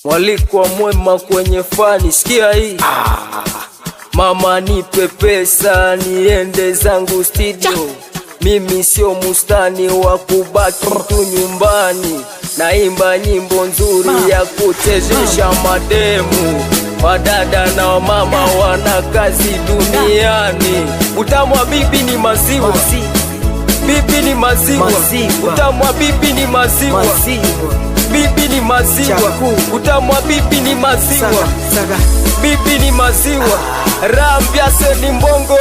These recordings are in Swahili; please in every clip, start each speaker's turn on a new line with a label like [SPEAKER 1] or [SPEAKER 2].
[SPEAKER 1] Mwaliko mwema kwenye fani, sikia hii. Mama nipe pesa niende zangu studio. Mimi sio mustani wa kubaki tu nyumbani. Naimba nyimbo nzuri ya kuchezesha mademu. Wadada na wamama wana kazi duniani. Utamu wa bibi ni maziwa, bibi ni maziwa. Utamu wa bibi ni maziwa, bibi ni maziwa. Utamu wa bibi ni maziwa, bibi ni maziwa. Rambiase ni mbongo,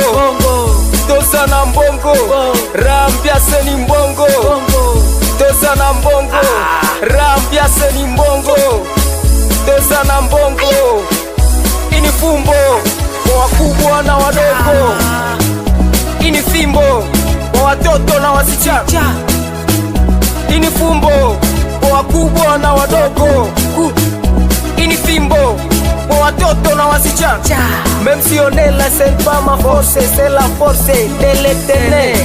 [SPEAKER 1] tosa na mbongo. Rambiase ni mbongo, tosa na mbongo. Rambiase ni mbongo, tosa na mbongo. Ini fumbo kwa wakubwa na wadogo. Ini fimbo kwa watoto na wasichana. Ini fumbo kwa wakubwa na wadogo. Ini fimbo kwa watoto na wasichana. Même si on est là c'est pas ma force, c'est la force de l'Éternel.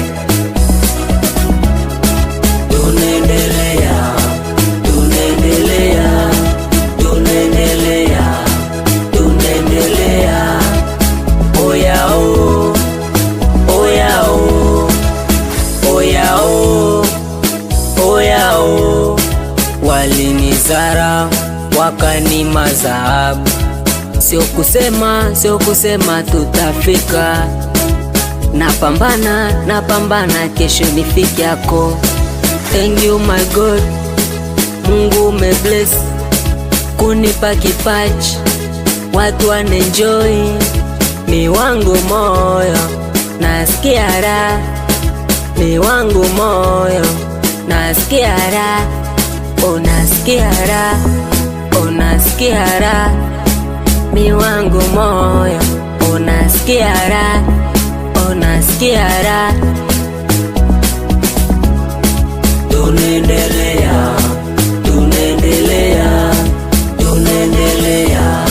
[SPEAKER 2] Tunaendelea, tunaendelea, tunaendelea, tunaendelea. Oya o, oya o, oya o, oya o. Walinizara wakanima dhahabu. Sio kusema tutafika. Napambana kesho nifike yako. Thank you my God, Mungu umebless kunipa kipaji, watu wanenjoy. Mi wangu moyo nasikia raha, mi wangu moyo nasikia raha. Unasikia raha, unasikia raha. Mi wangu moyo unasikia raha, unasikia raha. Tunaendelea, tunaendelea, tunaendelea,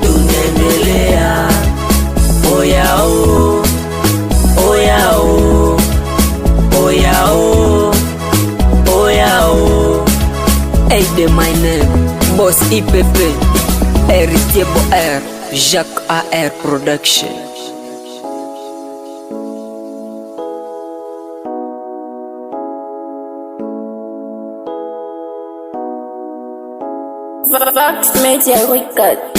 [SPEAKER 2] tunaendelea. Oya o, oya o, oya o, oya o. Hey de my name, Boss IPP, Héritier Boer, Jacques AR Production.
[SPEAKER 3] Vox Media Record.